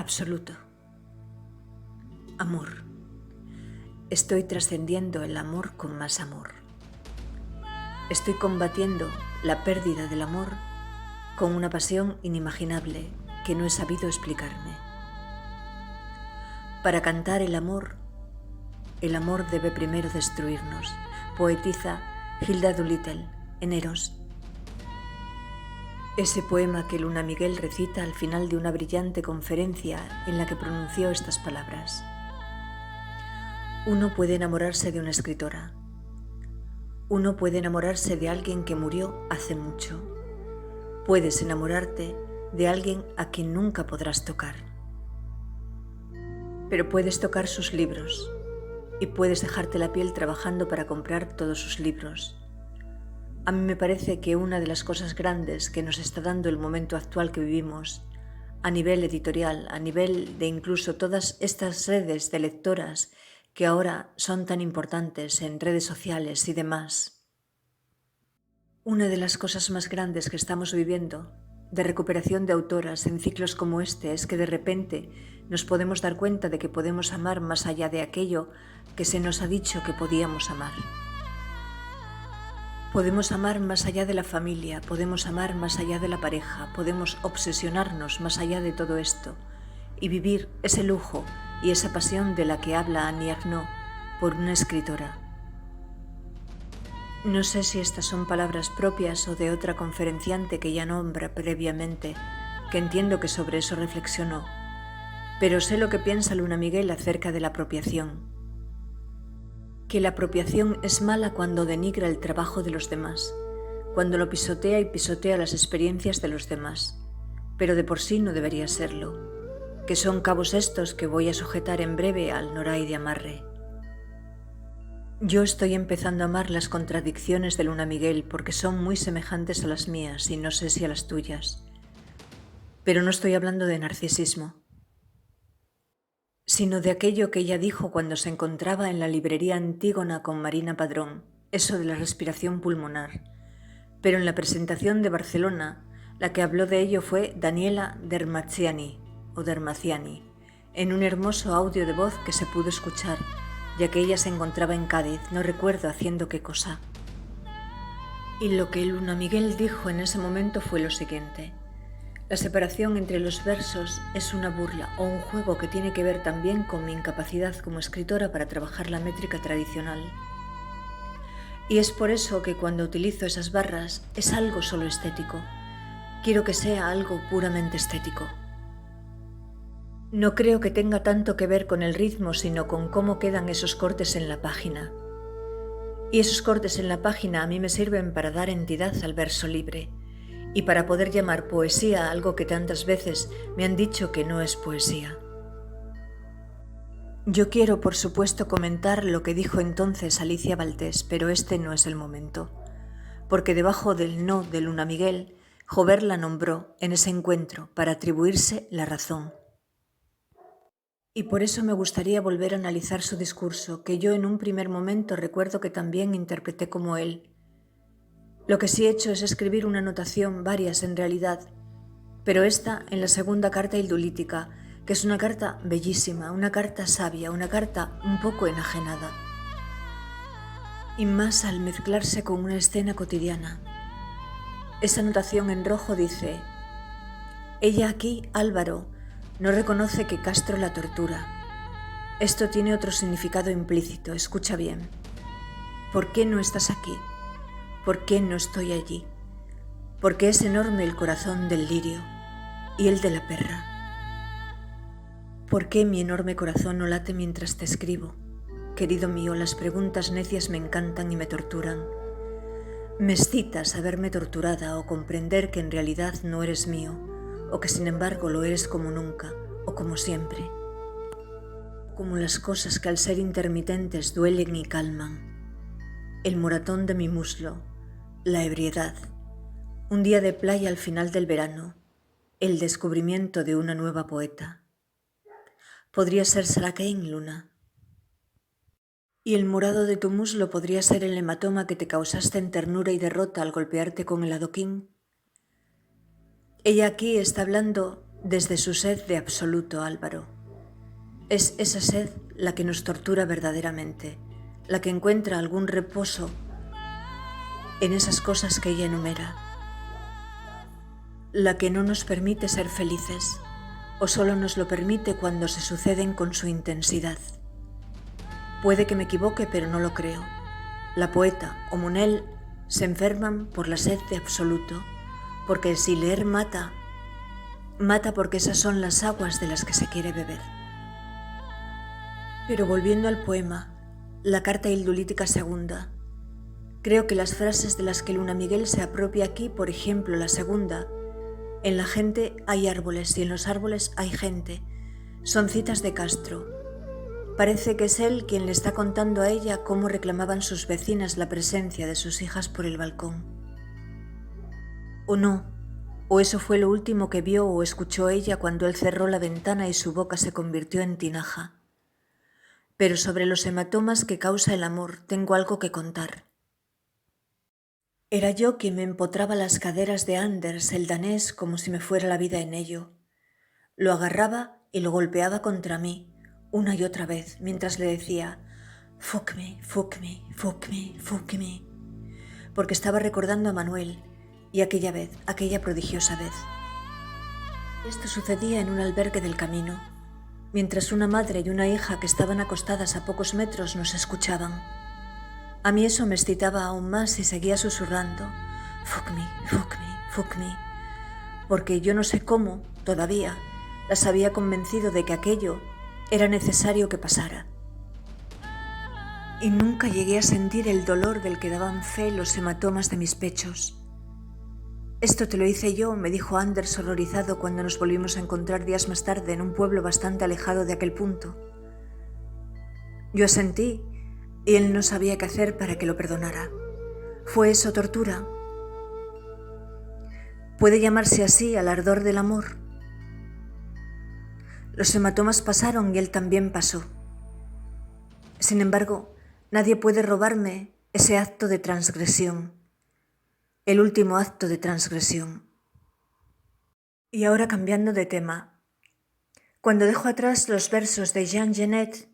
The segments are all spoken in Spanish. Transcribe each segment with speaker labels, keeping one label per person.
Speaker 1: absoluto. Amor. Estoy trascendiendo el amor con más amor. Estoy combatiendo la pérdida del amor con una pasión inimaginable que no he sabido explicarme. Para cantar el amor debe primero destruirnos, poetiza Hilda Doolittle en Eros. Ese poema que Luna Miguel recita al final de una brillante conferencia en la que pronunció estas palabras. Uno puede enamorarse de una escritora. Uno puede enamorarse de alguien que murió hace mucho. Puedes enamorarte de alguien a quien nunca podrás tocar. Pero puedes tocar sus libros y puedes dejarte la piel trabajando para comprar todos sus libros. A mí me parece que una de las cosas grandes que nos está dando el momento actual que vivimos, a nivel editorial, a nivel de incluso todas estas redes de lectoras que ahora son tan importantes en redes sociales y demás, una de las cosas más grandes que estamos viviendo de recuperación de autoras en ciclos como este es que de repente nos podemos dar cuenta de que podemos amar más allá de aquello que se nos ha dicho que podíamos amar. Podemos amar más allá de la familia, podemos amar más allá de la pareja, podemos obsesionarnos más allá de todo esto y vivir ese lujo y esa pasión de la que habla Annie Ernaux por una escritora. No sé si estas son palabras propias o de otra conferenciante que ya nombra previamente, que entiendo que sobre eso reflexionó, pero sé lo que piensa Luna Miguel acerca de la apropiación. Que la apropiación es mala cuando denigra el trabajo de los demás, cuando lo pisotea y pisotea las experiencias de los demás, pero de por sí no debería serlo, que son cabos estos que voy a sujetar en breve al Noray de amarre. Yo estoy empezando a amar las contradicciones de Luna Miguel porque son muy semejantes a las mías y no sé si a las tuyas, pero no estoy hablando de narcisismo, sino de aquello que ella dijo cuando se encontraba en la librería Antígona con Marina Padrón, eso de la respiración pulmonar. Pero en la presentación de Barcelona, la que habló de ello fue Daniela Dermaziani, en un hermoso audio de voz que se pudo escuchar, ya que ella se encontraba en Cádiz, no recuerdo haciendo qué cosa. Y lo que Luna Miguel dijo en ese momento fue lo siguiente. La separación entre los versos es una burla o un juego que tiene que ver también con mi incapacidad como escritora para trabajar la métrica tradicional. Y es por eso que cuando utilizo esas barras es algo solo estético. Quiero que sea algo puramente estético. No creo que tenga tanto que ver con el ritmo, sino con cómo quedan esos cortes en la página. Y esos cortes en la página a mí me sirven para dar entidad al verso libre. Y para poder llamar poesía a algo que tantas veces me han dicho que no es poesía. Yo quiero, por supuesto, comentar lo que dijo entonces Alicia Valtés, pero este no es el momento, porque debajo del no de Luna Miguel, Jover la nombró en ese encuentro para atribuirse la razón. Y por eso me gustaría volver a analizar su discurso, que yo en un primer momento recuerdo que también interpreté como él. Lo que sí he hecho es escribir una anotación, varias en realidad, pero esta en la segunda carta hildulítica, que es una carta bellísima, una carta sabia, una carta un poco enajenada. Y más al mezclarse con una escena cotidiana. Esa anotación en rojo dice: ella aquí, Álvaro, no reconoce que Castro la tortura. Esto tiene otro significado implícito, escucha bien. ¿Por qué no estás aquí? ¿Por qué no estoy allí? Porque es enorme el corazón del lirio y el de la perra. ¿Por qué mi enorme corazón no late mientras te escribo? Querido mío, las preguntas necias me encantan y me torturan. Me excita saberme torturada o comprender que en realidad no eres mío, o que sin embargo lo eres como nunca, o como siempre. Como las cosas que al ser intermitentes duelen y calman. El moratón de mi muslo, la ebriedad, un día de playa al final del verano, el descubrimiento de una nueva poeta. Podría ser Sarah Kane, Luna. Y el morado de tu muslo podría ser el hematoma que te causaste en ternura y derrota al golpearte con el adoquín. Ella aquí está hablando desde su sed de absoluto, Álvaro. Es esa sed la que nos tortura verdaderamente, la que encuentra algún reposo en esas cosas que ella enumera, la que no nos permite ser felices, o solo nos lo permite cuando se suceden con su intensidad. Puede que me equivoque, pero no lo creo. La poeta o Monel se enferman por la sed de absoluto, porque si leer mata, mata porque esas son las aguas de las que se quiere beber. Pero volviendo al poema, la carta hildulítica segunda, creo que las frases de las que Luna Miguel se apropia aquí, por ejemplo la segunda, en la gente hay árboles y en los árboles hay gente, son citas de Castro. Parece que es él quien le está contando a ella cómo reclamaban sus vecinas la presencia de sus hijas por el balcón. O no, o eso fue lo último que vio o escuchó ella cuando él cerró la ventana y su boca se convirtió en tinaja. Pero sobre los hematomas que causa el amor tengo algo que contar. Era yo quien me empotraba las caderas de Anders, el danés, como si me fuera la vida en ello. Lo agarraba y lo golpeaba contra mí, una y otra vez, mientras le decía «Fuck me, fuck me, fuck me, fuck me», porque estaba recordando a Manuel y aquella vez, aquella prodigiosa vez. Esto sucedía en un albergue del camino, mientras una madre y una hija que estaban acostadas a pocos metros nos escuchaban. A mí eso me excitaba aún más y seguía susurrando «Fuck me, fuck me, fuck me», porque yo no sé cómo, todavía, las había convencido de que aquello era necesario que pasara. Y nunca llegué a sentir el dolor del que daban fe los hematomas de mis pechos. «Esto te lo hice yo», me dijo Anders horrorizado cuando nos volvimos a encontrar días más tarde en un pueblo bastante alejado de aquel punto. Yo asentí y él no sabía qué hacer para que lo perdonara. ¿Fue eso tortura? ¿Puede llamarse así al ardor del amor? Los hematomas pasaron y él también pasó. Sin embargo, nadie puede robarme ese acto de transgresión, el último acto de transgresión. Y ahora cambiando de tema, cuando dejo atrás los versos de Jean Genet,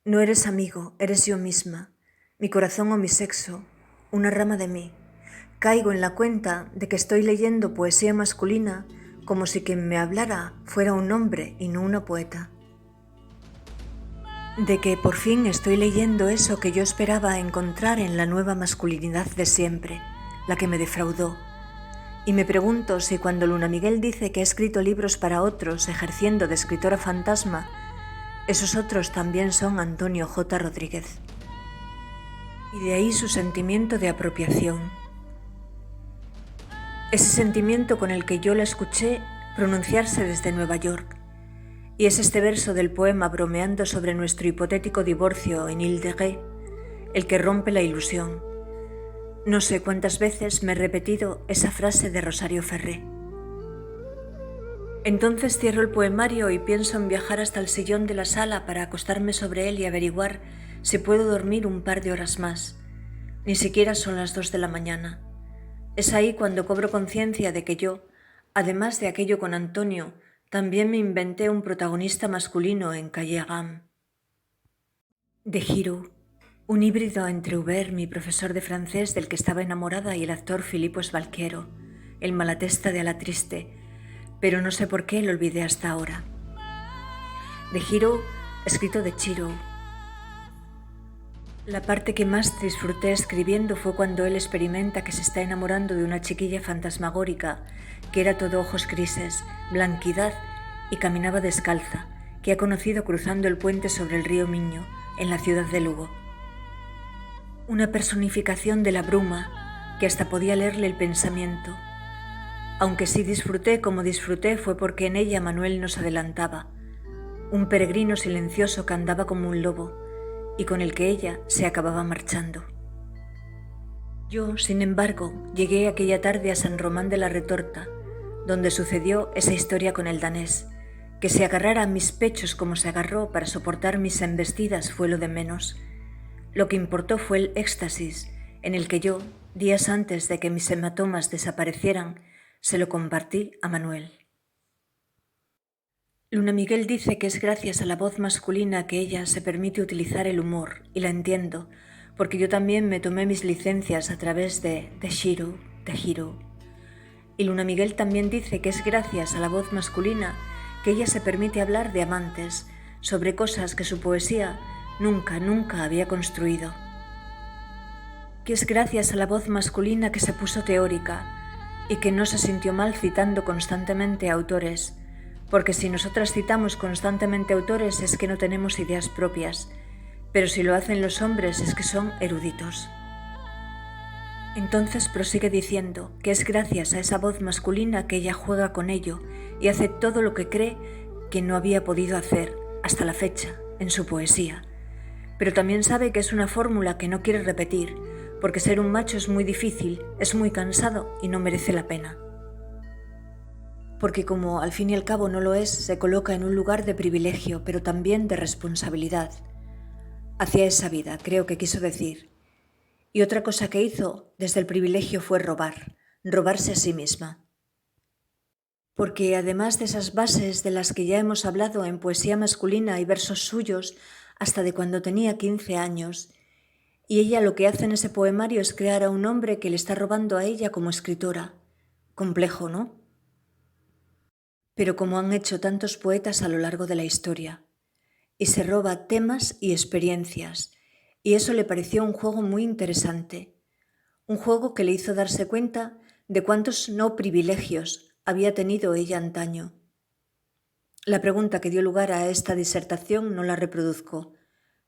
Speaker 1: no eres amigo, eres yo misma, mi corazón o mi sexo, una rama de mí. Caigo en la cuenta de que estoy leyendo poesía masculina como si quien me hablara fuera un hombre y no una poeta. De que por fin estoy leyendo eso que yo esperaba encontrar en la nueva masculinidad de siempre, la que me defraudó. Y me pregunto si cuando Luna Miguel dice que ha escrito libros para otros ejerciendo de escritora fantasma, esos otros también son Antonio J. Rodríguez. Y de ahí su sentimiento de apropiación. Ese sentimiento con el que yo la escuché pronunciarse desde Nueva York. Y es este verso del poema bromeando sobre nuestro hipotético divorcio en Ile-de-Ré, el que rompe la ilusión. No sé cuántas veces me he repetido esa frase de Rosario Ferré. Entonces cierro el poemario y pienso en viajar hasta el sillón de la sala para acostarme sobre él y averiguar si puedo dormir un par de horas más. Ni siquiera son las 2 de la mañana. Es ahí cuando cobro conciencia de que yo, además de aquello con Antonio, también me inventé un protagonista masculino en Calle Gam. De Giro, un híbrido entre Hubert, mi profesor de francés del que estaba enamorada, y el actor Filippo Svalchero, el malatesta de A la Triste, pero no sé por qué lo olvidé hasta ahora. De Giro, escrito de Chiro. La parte que más disfruté escribiendo fue cuando él experimenta que se está enamorando de una chiquilla fantasmagórica que era todo ojos grises, blanquidad y caminaba descalza, que ha conocido cruzando el puente sobre el río Miño, en la ciudad de Lugo. Una personificación de la bruma que hasta podía leerle el pensamiento. Aunque sí disfruté como disfruté fue porque en ella Manuel nos adelantaba, un peregrino silencioso que andaba como un lobo y con el que ella se acababa marchando. Yo, sin embargo, llegué aquella tarde a San Román de la Retorta, donde sucedió esa historia con el danés. Que se agarrara a mis pechos como se agarró para soportar mis embestidas fue lo de menos. Lo que importó fue el éxtasis en el que yo, días antes de que mis hematomas desaparecieran, se lo compartí a Manuel. Luna Miguel dice que es gracias a la voz masculina que ella se permite utilizar el humor, y la entiendo, porque yo también me tomé mis licencias a través de Shiro, de Hiro. Y Luna Miguel también dice que es gracias a la voz masculina que ella se permite hablar de amantes, sobre cosas que su poesía nunca había construido. Que es gracias a la voz masculina que se puso teórica y que no se sintió mal citando constantemente a autores, porque si nosotras citamos constantemente autores es que no tenemos ideas propias, pero si lo hacen los hombres es que son eruditos. Entonces prosigue diciendo que es gracias a esa voz masculina que ella juega con ello y hace todo lo que cree que no había podido hacer hasta la fecha en su poesía. Pero también sabe que es una fórmula que no quiere repetir, porque ser un macho es muy difícil, es muy cansado y no merece la pena. Porque como al fin y al cabo no lo es, se coloca en un lugar de privilegio, pero también de responsabilidad. Hacia esa vida, creo que quiso decir. Y otra cosa que hizo desde el privilegio fue robarse a sí misma. Porque además de esas bases de las que ya hemos hablado en poesía masculina y versos suyos hasta de cuando tenía 15 años, y ella lo que hace en ese poemario es crear a un hombre que le está robando a ella como escritora. Complejo, ¿no? Pero como han hecho tantos poetas a lo largo de la historia. Y se roba temas y experiencias, y eso le pareció un juego muy interesante, un juego que le hizo darse cuenta de cuántos no privilegios había tenido ella antaño. La pregunta que dio lugar a esta disertación no la reproduzco,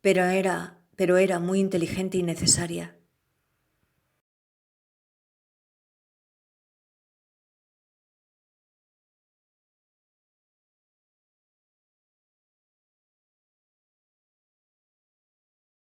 Speaker 1: pero era muy inteligente y necesaria.